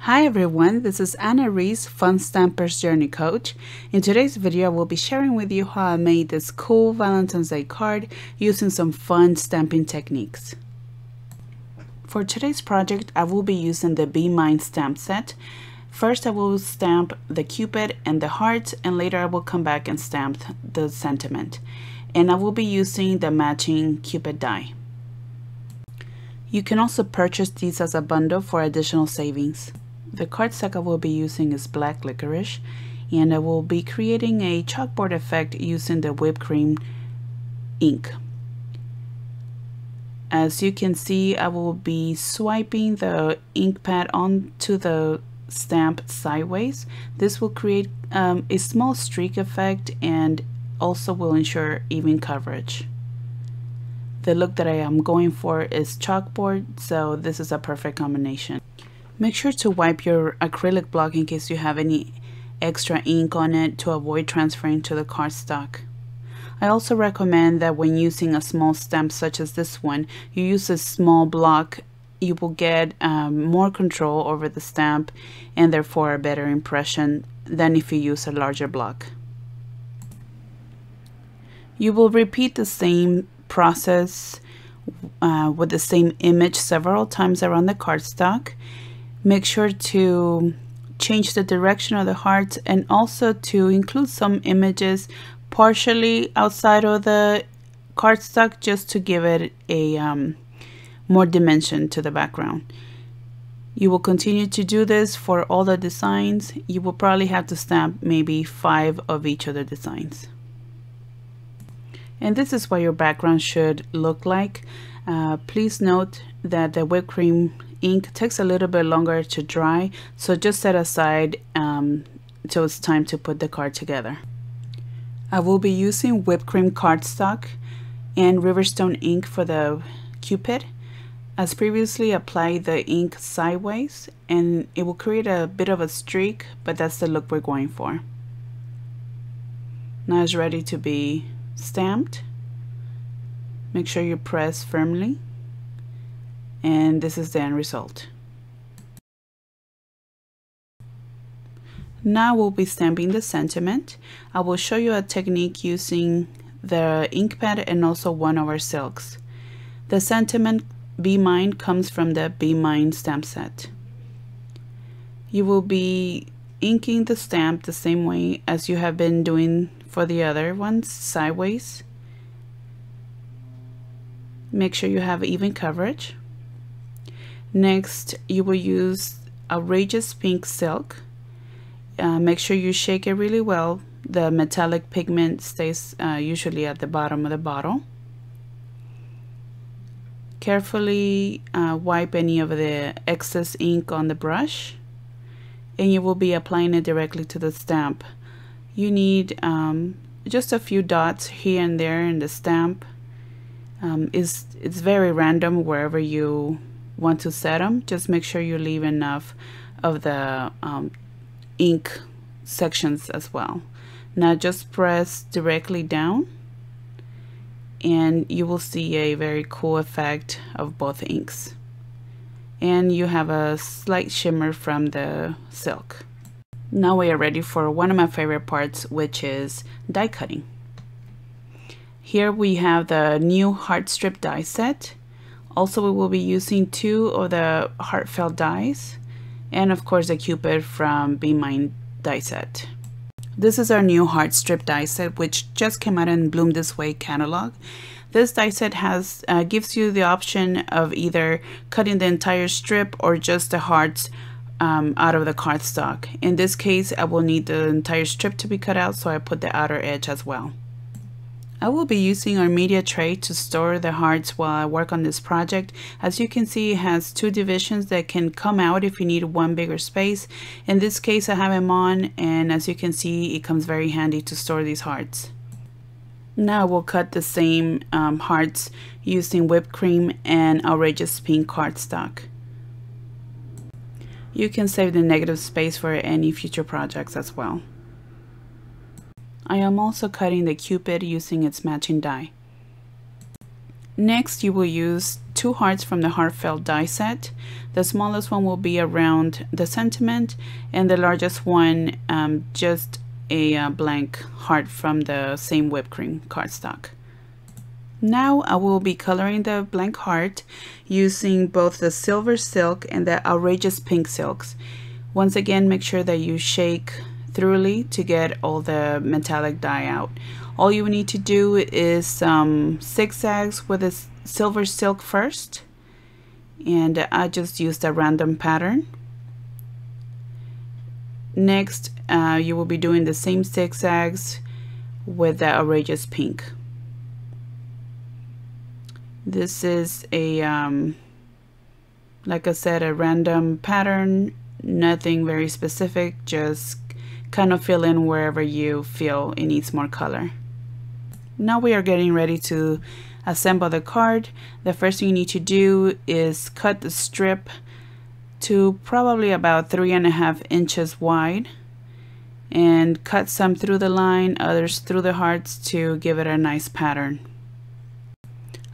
Hi everyone, this is Reese, Fun Stampers Journey Coach. In today's video, I will be sharing with you how I made this cool Valentine's Day card using some fun stamping techniques. For today's project, I will be using the Be Mine stamp set. First, I will stamp the Cupid and the hearts, and later I will come back and stamp the sentiment. And I will be using the matching Cupid die. You can also purchase these as a bundle for additional savings. The cardstock I will be using is black licorice, and I will be creating a chalkboard effect using the whipped cream ink. As you can see, I will be swiping the ink pad onto the stamp sideways. This will create a small streak effect and also will ensure even coverage. The look that I am going for is chalkboard, so this is a perfect combination. Make sure to wipe your acrylic block in case you have any extra ink on it to avoid transferring to the cardstock. I also recommend that when using a small stamp such as this one, you use a small block. You will get more control over the stamp and therefore a better impression than if you use a larger block. You will repeat the same process with the same image several times around the cardstock. Make sure to change the direction of the hearts and also to include some images partially outside of the cardstock just to give it a more dimension to the background. You will continue to do this for all the designs. You will probably have to stamp maybe 5 of each of the designs. And this is what your background should look like. Please note that the whipped cream ink takes a little bit longer to dry, so just set aside till it's time to put the card together. I will be using whipped cream cardstock and Riverstone ink for the Cupid. As previously, apply the ink sideways and it will create a bit of a streak, but that's the look we're going for. Now it's ready to be stamped. Make sure you press firmly, and this is the end result. Now we'll be stamping the sentiment. I will show you a technique using the ink pad and also one of our silks. The sentiment Be Mine comes from the Be Mine stamp set. You will be inking the stamp the same way as you have been doing for the other ones, sideways. Make sure you have even coverage. Next, you will use outrageous pink silk. Make sure you shake it really well. The metallic pigment stays usually at the bottom of the bottle. Carefully wipe any of the excess ink on the brush, and you will be applying it directly to the stamp. You need just a few dots here and there in the stamp. It's very random wherever you want to set them. Just make sure you leave enough of the ink sections as well. Now just press directly down and you will see a very cool effect of both inks. And you have a slight shimmer from the silk. Now we are ready for one of my favorite parts, which is die cutting. Here we have the new heart strip die set. Also, we will be using 2 of the heartfelt dies, and of course the Cupid from Be Mine die set. This is our new heart strip die set, which just came out in Bloom This Way catalog. This die set gives you the option of either cutting the entire strip or just the hearts out of the cardstock. In this case, I will need the entire strip to be cut out, so I put the outer edge as well. I will be using our media tray to store the hearts while I work on this project. As you can see, it has 2 divisions that can come out if you need one bigger space. In this case, I have them on, and as you can see, it comes very handy to store these hearts. Now we'll cut the same hearts using whipped cream and outrageous pink cardstock. You can save the negative space for any future projects as well. I am also cutting the Cupid using its matching die. Next, you will use 2 hearts from the heartfelt die set. The smallest one will be around the sentiment, and the largest one just a blank heart from the same whipped cream cardstock. Now I will be coloring the blank heart using both the silver silk and the outrageous pink silks. Once again, make sure that you shake thoroughly to get all the metallic dye out. All you need to do is some zigzags with a silver silk first, and I just used a random pattern. Next, you will be doing the same zigzags with the outrageous pink. This is a like I said, a random pattern, nothing very specific, just kind of fill in wherever you feel it needs more color. Now we are getting ready to assemble the card. The first thing you need to do is cut the strip to probably about 3.5 inches wide, and cut some through the line, others through the hearts to give it a nice pattern.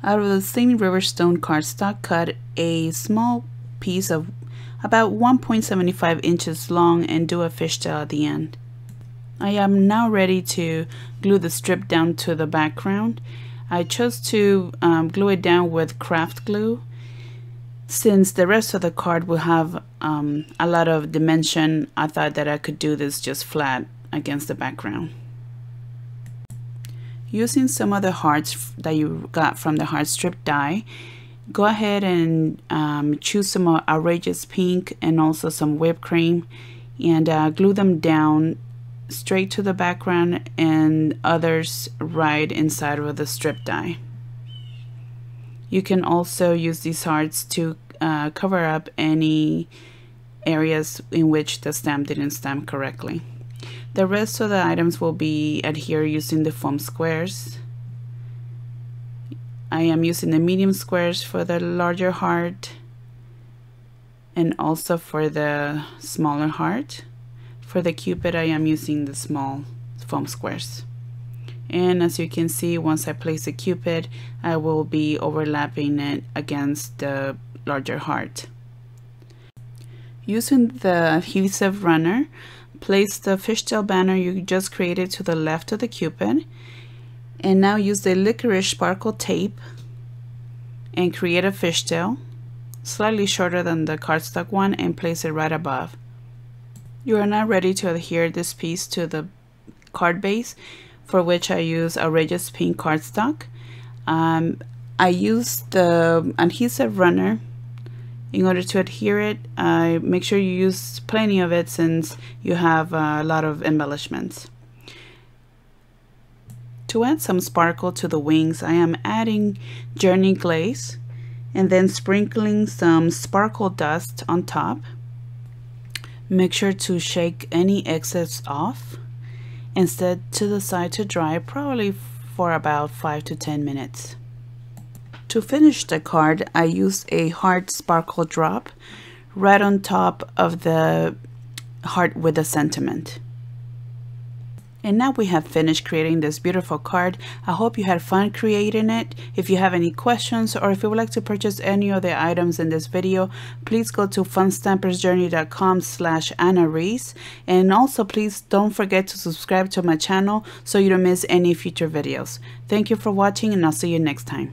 Out of the same Riverstone cardstock, cut a small piece of about 1.75 inches long and do a fishtail at the end. I am now ready to glue the strip down to the background. I chose to glue it down with craft glue, since the rest of the card will have a lot of dimension. I thought that I could do this just flat against the background. Using some of the hearts that you got from the heart strip die, go ahead and choose some outrageous pink and also some whipped cream, and glue them down straight to the background and others right inside of the strip die. You can also use these hearts to cover up any areas in which the stamp didn't stamp correctly. The rest of the items will be adhered using the foam squares. I am using the medium squares for the larger heart and also for the smaller heart. For the Cupid, I am using the small foam squares. And as you can see, once I place the Cupid, I will be overlapping it against the larger heart. Using the adhesive runner, place the fishtail banner you just created to the left of the Cupid, and now use the Licorice sparkle tape and create a fishtail slightly shorter than the cardstock one and place it right above. You are now ready to adhere this piece to the card base, for which I use outrageous pink cardstock. I use the adhesive runner. In order to adhere it, make sure you use plenty of it since you have a lot of embellishments. To add some sparkle to the wings, I am adding Journey Glaze and then sprinkling some sparkle dust on top. Make sure to shake any excess off and set to the side to dry, probably for about 5 to 10 minutes. To finish the card, I used a heart sparkle drop right on top of the heart with the sentiment. And now we have finished creating this beautiful card. I hope you had fun creating it. If you have any questions or if you would like to purchase any of the items in this video, please go to funstampersjourney.com/Anna Reese. And also please don't forget to subscribe to my channel so you don't miss any future videos. Thank you for watching, and I'll see you next time.